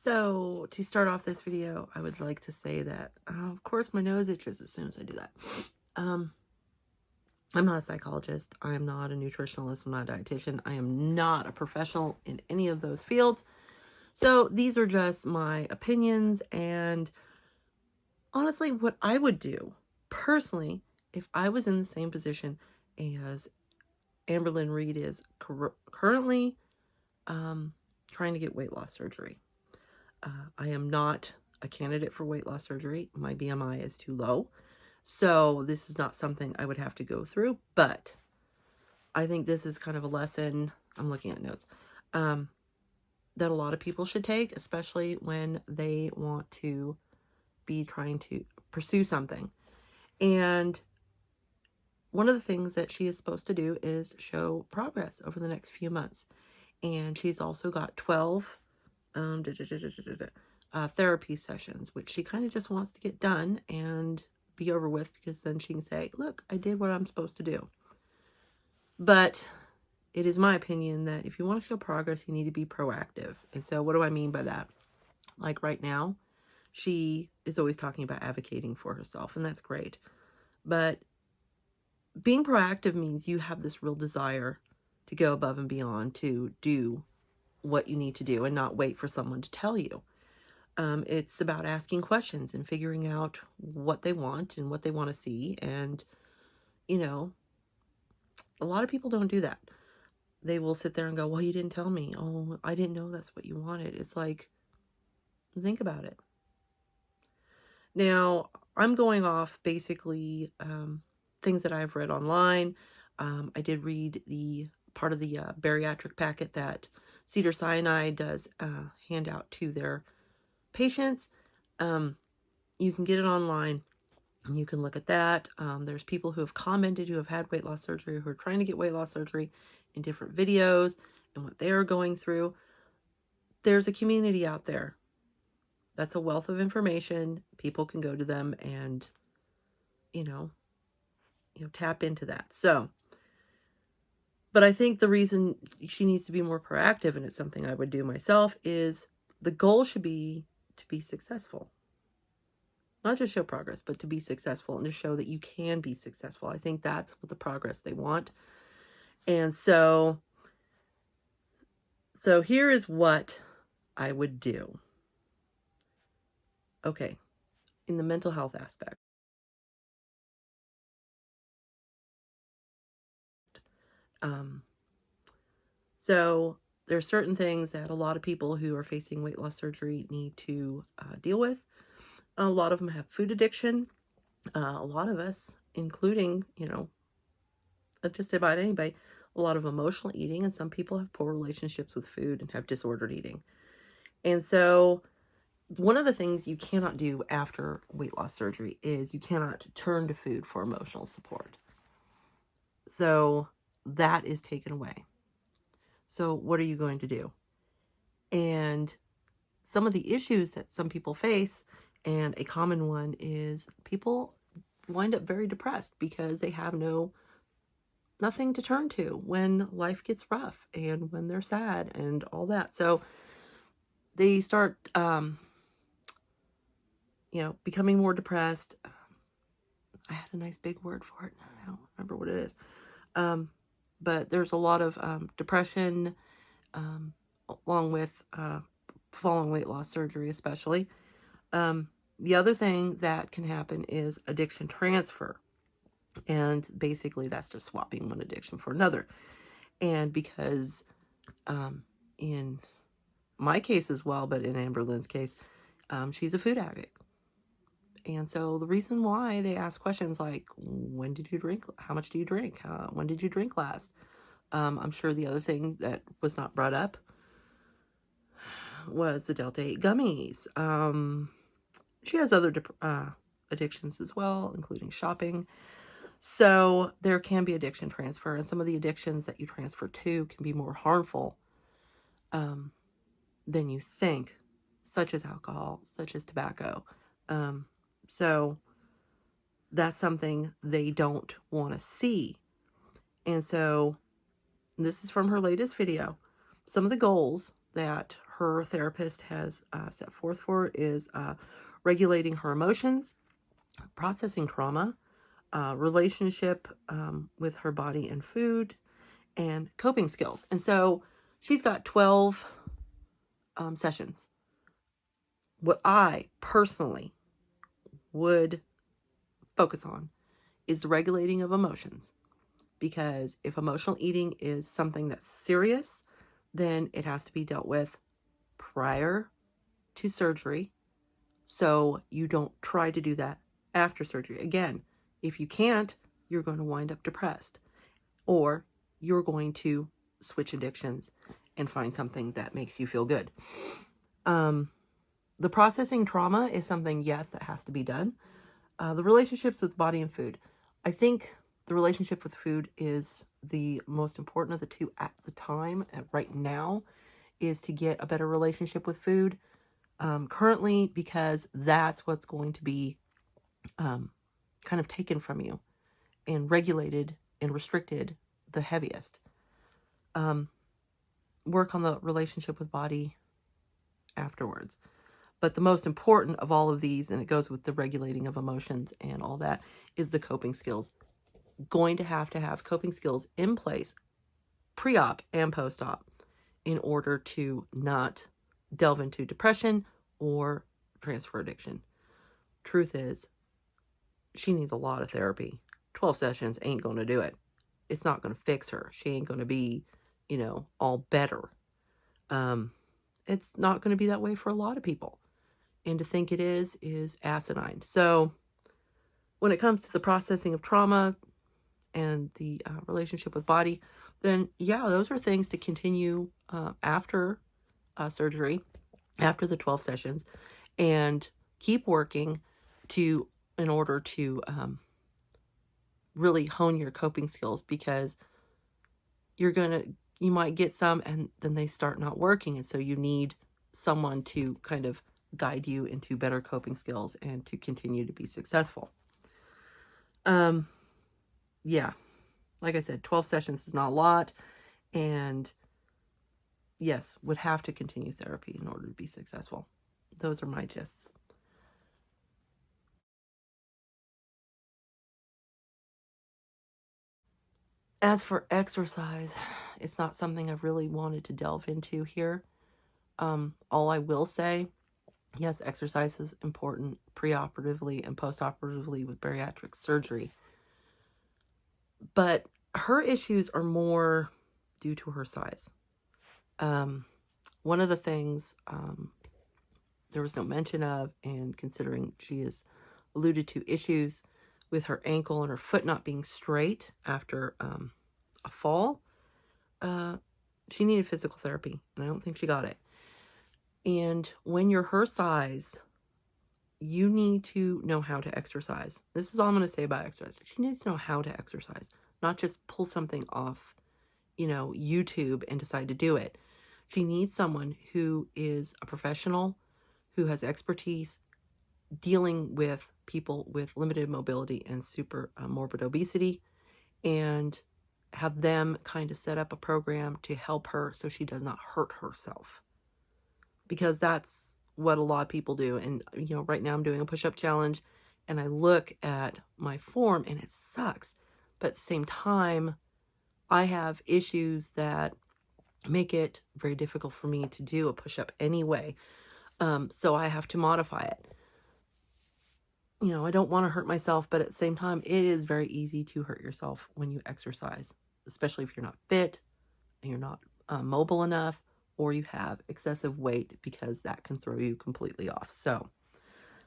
So to start off this video, I would like to say that, of course, my nose itches as soon as I do that. I'm not a psychologist. I'm not a nutritionalist. I'm not a dietitian. I am not a professional in any of those fields. So these are just my opinions and honestly what I would do personally if I was in the same position as Amberlynn Reid is currently trying to get weight loss surgery. I am not a candidate for weight loss surgery. My BMI is too low. So this is not something I would have to go through, but I think this is kind of a lesson, I'm looking at notes, that a lot of people should take, especially when they want to be trying to pursue something. And one of the things that she is supposed to do is show progress over the next few months. And she's also got 12 therapy sessions, which she kind of just wants to get done and be over with, because then she can say, look, I did what I'm supposed to do. But it is my opinion that if you want to show progress, you need to be proactive. And so what do I mean by that? Like right now, she is always talking about advocating for herself, and that's great. But being proactive means you have this real desire to go above and beyond to do what you need to do and not wait for someone to tell you. It's about asking questions and figuring out what they want and what they want to see. And, you know, a lot of people don't do that. They will sit there and go, well, you didn't tell me. Oh, I didn't know that's what you wanted. It's like, think about it. Now, I'm going off basically things that I've read online. I did read the part of the bariatric packet that Cedars-Sinai does hand out to their patients. You can get it online and you can look at that. There's people who have commented who have had weight loss surgery, who are trying to get weight loss surgery in different videos and what they're going through. There's a community out there. That's a wealth of information. People can go to them and, you know, tap into that. So, but I think the reason she needs to be more proactive, and it's something I would do myself, is the goal should be to be successful. Not just show progress, but to be successful and to show that you can be successful. I think that's what the progress they want. And so here is what I would do. Okay, in the mental health aspect. So there are certain things that a lot of people who are facing weight loss surgery need to deal with. A lot of them have food addiction. A lot of us, including, just about anybody, a lot of emotional eating, and some people have poor relationships with food and have disordered eating. And so one of the things you cannot do after weight loss surgery is you cannot turn to food for emotional support. So that is taken away. So what are you going to do? And some of the issues that some people face, and a common one, is people wind up very depressed because they have nothing to turn to when life gets rough and when they're sad and all that. So they start, becoming more depressed. I had a nice big word for it. I don't remember what it is. But there's a lot of depression, along with following weight loss surgery, especially. The other thing that can happen is addiction transfer. And basically that's just swapping one addiction for another. And because in my case as well, but in Amberlynn's case, she's a food addict. And so the reason why they ask questions like, when did you drink? How much do you drink? When did you drink last? I'm sure the other thing that was not brought up was the Delta 8 gummies. She has other addictions as well, including shopping. So there can be addiction transfer, and some of the addictions that you transfer to can be more harmful than you think, such as alcohol, such as tobacco. So that's something they don't want to see. And so this is from her latest video. Some of the goals that her therapist has set forth for is regulating her emotions, processing trauma, relationship with her body and food, and coping skills. And so she's got 12 sessions. What I personally would focus on is the regulating of emotions, because if emotional eating is something that's serious, then it has to be dealt with prior to surgery, so you don't try to do that after surgery. Again, if you can't, you're going to wind up depressed, or you're going to switch addictions and find something that makes you feel good. The processing trauma is something, yes, that has to be done. The relationships with body and food. I think the relationship with food is the most important of the two at the time. Right now is to get a better relationship with food currently, because that's what's going to be kind of taken from you and regulated and restricted the heaviest. Work on the relationship with body afterwards. But the most important of all of these, and it goes with the regulating of emotions and all that, is the coping skills. Going to have coping skills in place pre-op and post-op in order to not delve into depression or transfer addiction. Truth is, she needs a lot of therapy. 12 sessions ain't going to do it. It's not going to fix her. She ain't going to be, all better. It's not going to be that way for a lot of people. And to think it is asinine. So when it comes to the processing of trauma and the relationship with body, then yeah, those are things to continue after surgery, after the 12 sessions, and keep working in order to really hone your coping skills, because you might get some and then they start not working. And so you need someone to kind of guide you into better coping skills and to continue to be successful. Yeah, like I said, 12 sessions is not a lot, and yes, would have to continue therapy in order to be successful. Those are my gists. As for exercise, it's not something I've really wanted to delve into here. All I will say, yes, exercise is important preoperatively and postoperatively with bariatric surgery. But her issues are more due to her size. One of the things there was no mention of, and considering she has alluded to issues with her ankle and her foot not being straight after a fall, she needed physical therapy, and I don't think she got it. And when you're her size, you need to know how to exercise. This is all I'm going to say about exercise. She needs to know how to exercise, not just pull something off, YouTube and decide to do it. She needs someone who is a professional, who has expertise dealing with people with limited mobility and super morbid obesity, and have them kind of set up a program to help her so she does not hurt herself. Because that's what a lot of people do. And, right now I'm doing a push-up challenge, and I look at my form and it sucks. But at the same time, I have issues that make it very difficult for me to do a push-up anyway. So I have to modify it. I don't want to hurt myself, but at the same time, it is very easy to hurt yourself when you exercise, especially if you're not fit and you're not mobile enough, or you have excessive weight, because that can throw you completely off. So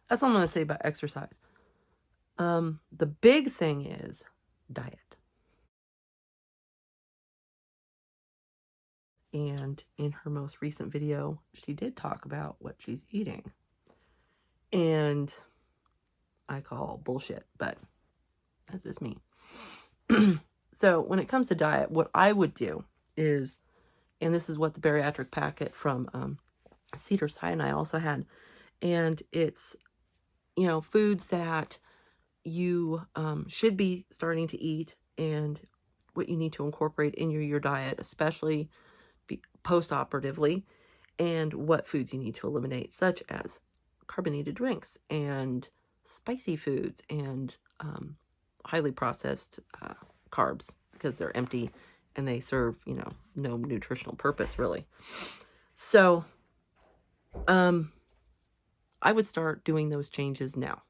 that's all I'm going to say about exercise. The big thing is diet. And in her most recent video, she did talk about what she's eating. And I call bullshit, but that's just me. So when it comes to diet, what I would do is, and this is what the bariatric packet from Cedars-Sinai also had, and it's, foods that you should be starting to eat, and what you need to incorporate in your diet, especially post-operatively, and what foods you need to eliminate, such as carbonated drinks and spicy foods and highly processed carbs, because they're empty and they serve, no nutritional purpose really. So I would start doing those changes now.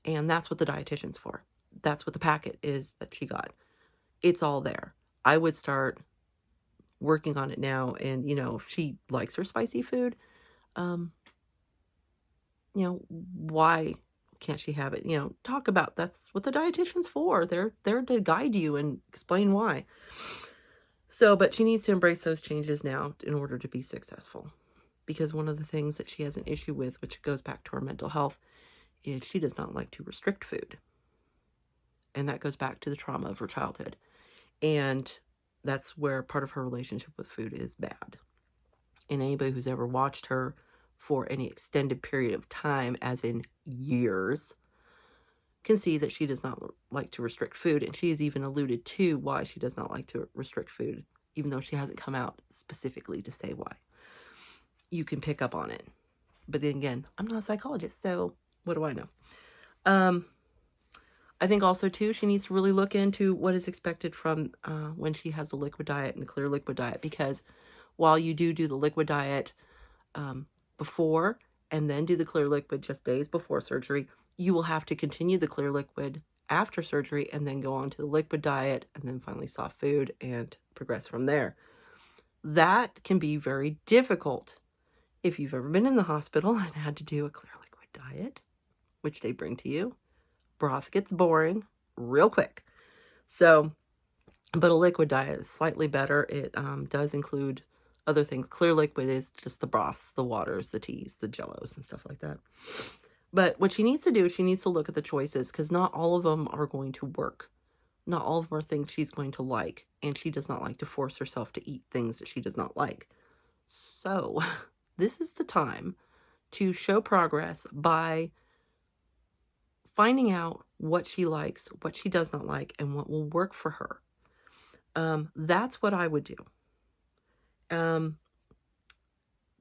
And that's what the dietitian's for. That's what the packet is that she got. It's all there. I would start working on it now. And, if she likes her spicy food, why can't she have it? Talk about, that's what the dietitian's for. They're there to guide you and explain why. So, but she needs to embrace those changes now in order to be successful. Because one of the things that she has an issue with, which goes back to her mental health, is she does not like to restrict food. And that goes back to the trauma of her childhood. And that's where part of her relationship with food is bad. And anybody who's ever watched her for any extended period of time, as in years, can see that she does not like to restrict food. And she has even alluded to why she does not like to restrict food, even though she hasn't come out specifically to say why. You can pick up on it. But then again, I'm not a psychologist, so what do I know? I think also, too, she needs to really look into what is expected from when she has a liquid diet and a clear liquid diet. Because while you do the liquid diet before and then do the clear liquid just days before surgery, you will have to continue the clear liquid after surgery and then go on to the liquid diet and then finally soft food and progress from there. That can be very difficult. If you've ever been in the hospital and had to do a clear liquid diet, which they bring to you, broth gets boring real quick. So, but a liquid diet is slightly better. It does include other things. Clear liquid is just the broths, the waters, the teas, the jellos, and stuff like that. But what she needs to do, she needs to look at the choices, because not all of them are going to work. Not all of them are things she's going to like, and she does not like to force herself to eat things that she does not like. So, this is the time to show progress by finding out what she likes, what she does not like, and what will work for her. That's what I would do.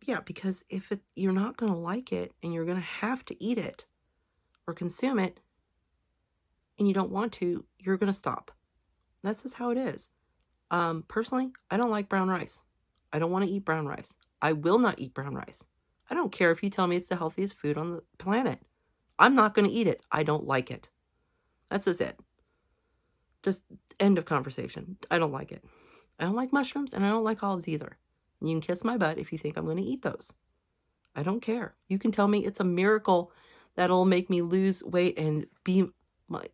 Yeah, because if you're not going to like it and you're going to have to eat it or consume it and you don't want to, you're going to stop. That's just how it is. Personally, I don't like brown rice. I don't want to eat brown rice. I will not eat brown rice. I don't care if you tell me it's the healthiest food on the planet. I'm not going to eat it. I don't like it. That's just it. Just end of conversation. I don't like it. I don't like mushrooms, and I don't like olives either. And you can kiss my butt if you think I'm going to eat those. I don't care. You can tell me it's a miracle that'll make me lose weight and be my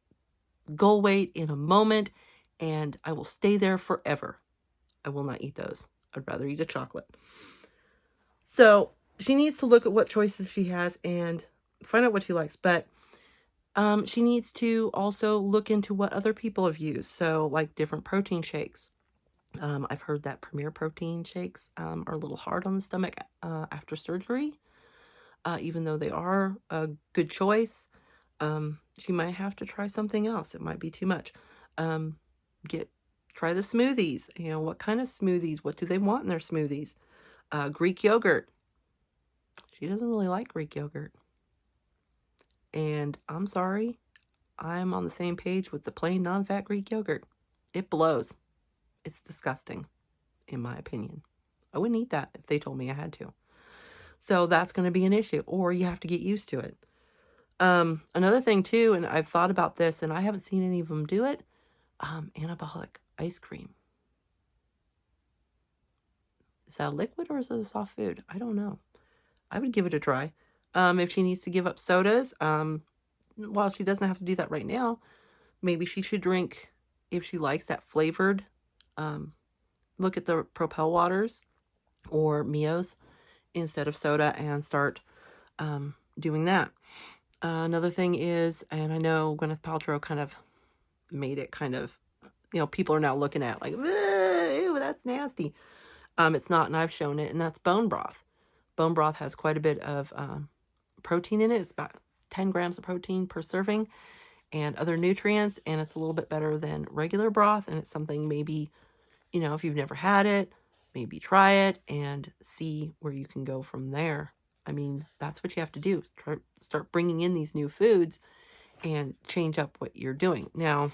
goal weight in a moment, and I will stay there forever. I will not eat those. I'd rather eat a chocolate. So she needs to look at what choices she has and find out what she likes. But she needs to also look into what other people have used. So like different protein shakes. I've heard that Premier protein shakes are a little hard on the stomach after surgery. Even though they are a good choice, she might have to try something else. It might be too much. Try the smoothies. What kind of smoothies? What do they want in their smoothies? Greek yogurt. She doesn't really like Greek yogurt. And I'm sorry, I'm on the same page with the plain non-fat Greek yogurt. It blows. It's disgusting, in my opinion. I wouldn't eat that if they told me I had to. So that's going to be an issue, or you have to get used to it. Another thing too, and I've thought about this, and I haven't seen any of them do it, anabolic ice cream. Is that a liquid or is it a soft food? I don't know. I would give it a try. If she needs to give up sodas, while she doesn't have to do that right now, maybe she should drink, if she likes that flavored, look at the Propel waters or Mios instead of soda and start doing that. Another thing is, and I know Gwyneth Paltrow kind of made it kind of, people are now looking at like, ew, that's nasty. It's not, and I've shown it, and that's bone broth. Bone broth has quite a bit of protein in it. It's about 10 grams of protein per serving and other nutrients, and it's a little bit better than regular broth, and it's something maybe, if you've never had it, maybe try it and see where you can go from there. I mean, that's what you have to do. Start bringing in these new foods and change up what you're doing. Now,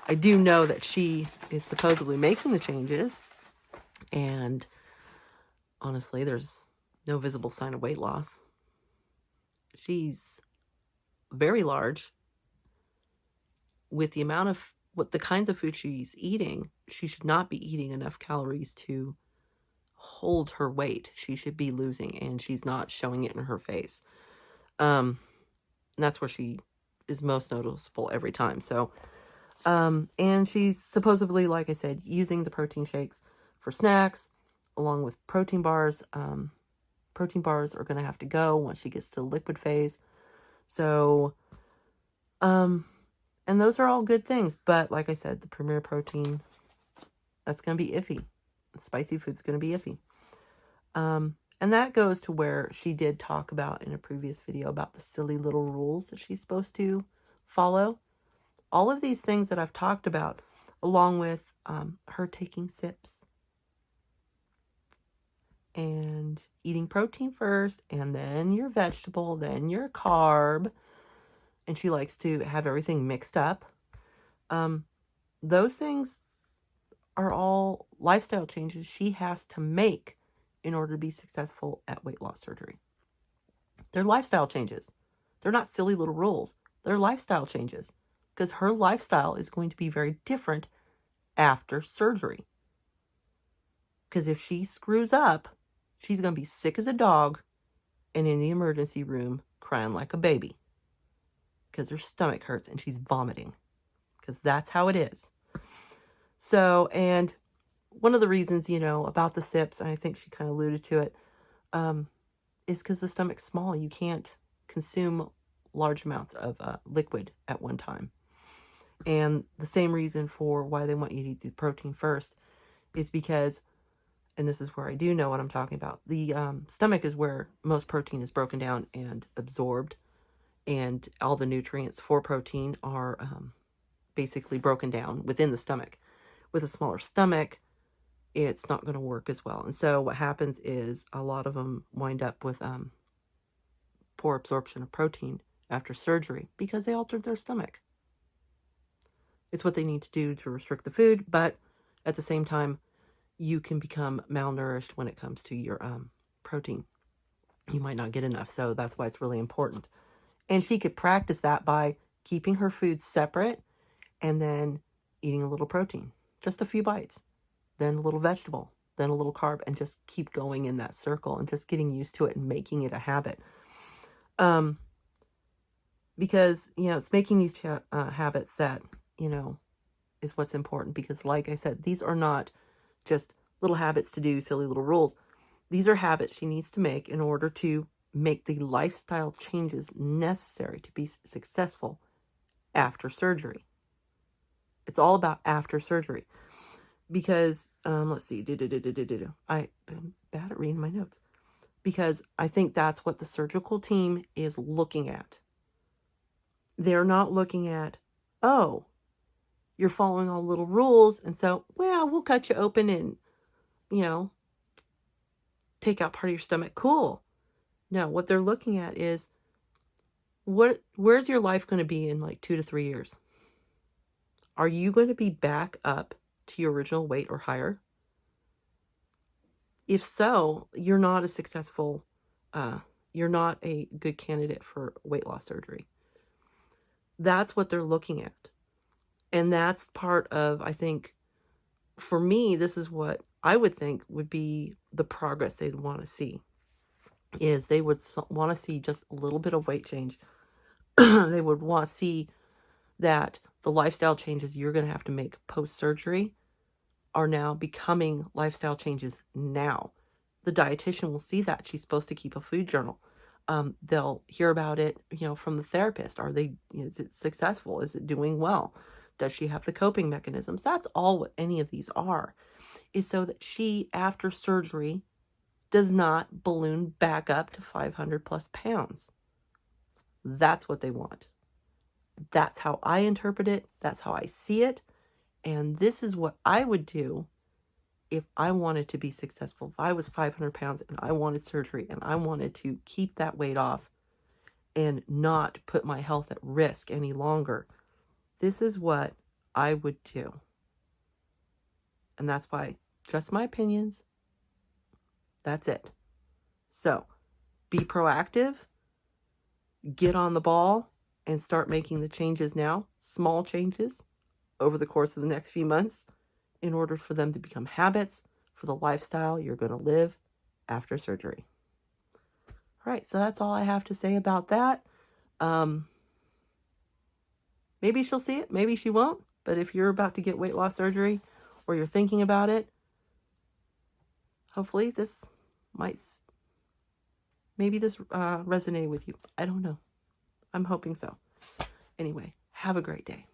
I do know that she is supposedly making the changes, and honestly, there's no visible sign of weight loss. She's very large. With the amount of the kinds of food she's eating, she should not be eating enough calories to hold her weight. She should be losing, and she's not showing it in her face. And that's where she is most noticeable every time. So, and she's supposedly, like I said, using the protein shakes for snacks, along with protein bars. Protein bars are going to have to go once she gets to the liquid phase. So, and those are all good things. But like I said, the Premier Protein, that's going to be iffy. Spicy food's going to be iffy. And that goes to where she did talk about in a previous video about the silly little rules that she's supposed to follow. All of these things that I've talked about, along with her taking sips and eating protein first, and then your vegetable, then your carb, and she likes to have everything mixed up. Those things are all lifestyle changes she has to make in order to be successful at weight loss surgery. They're lifestyle changes. They're not silly little rules. They're lifestyle changes, because her lifestyle is going to be very different after surgery. Because if she screws up, she's going to be sick as a dog and in the emergency room crying like a baby because her stomach hurts and she's vomiting, because that's how it is. So, and one of the reasons, about the sips, and I think she kind of alluded to it, is because the stomach's small. You can't consume large amounts of liquid at one time. And the same reason for why they want you to eat the protein first is because, and this is where I do know what I'm talking about, the stomach is where most protein is broken down and absorbed, and all the nutrients for protein are basically broken down within the stomach. With a smaller stomach, it's not going to work as well. And so what happens is a lot of them wind up with poor absorption of protein after surgery because they altered their stomach. It's what they need to do to restrict the food, but at the same time, you can become malnourished when it comes to your protein. You might not get enough, so that's why it's really important. And she could practice that by keeping her food separate and then eating a little protein, just a few bites, then a little vegetable, then a little carb, and just keep going in that circle and just getting used to it and making it a habit. Because, it's making these habits that, is what's important. Because like I said, these are not just little habits to do, silly little rules. These are habits she needs to make in order to make the lifestyle changes necessary to be successful after surgery. It's all about after surgery. Because, let's see, I've been bad at reading my notes. Because I think that's what the surgical team is looking at. They're not looking at, oh, you're following all the little rules, and so, well, we'll cut you open and, take out part of your stomach. Cool. No, what they're looking at is, where's your life going to be in like 2 to 3 years? Are you going to be back up to your original weight or higher? If so, you're not a successful, you're not a good candidate for weight loss surgery. That's what they're looking at. And that's part of, I think, for me, this is what I would think would be the progress they'd want to see. Is they would want to see just a little bit of weight change. They would want to see that the lifestyle changes you're going to have to make post-surgery are now becoming lifestyle changes now. The dietitian will see that. She's supposed to keep a food journal. They'll hear about it, from the therapist. Is it successful? Is it doing well? Does she have the coping mechanisms? That's all what any of these are, is so that she, after surgery, does not balloon back up to 500 plus pounds. That's what they want. That's how I interpret it. That's how I see it. And this is what I would do if I wanted to be successful, if I was 500 pounds and I wanted surgery and I wanted to keep that weight off and not put my health at risk any longer, this is what I would do. And that's why, just my opinions, that's it. So, be proactive, get on the ball, and start making the changes now, small changes, over the course of the next few months, in order for them to become habits for the lifestyle you're going to live after surgery. All right, so that's all I have to say about that. Maybe she'll see it, maybe she won't, but if you're about to get weight loss surgery or you're thinking about it, hopefully this might, maybe this resonated with you. I don't know. I'm hoping so. Anyway, have a great day.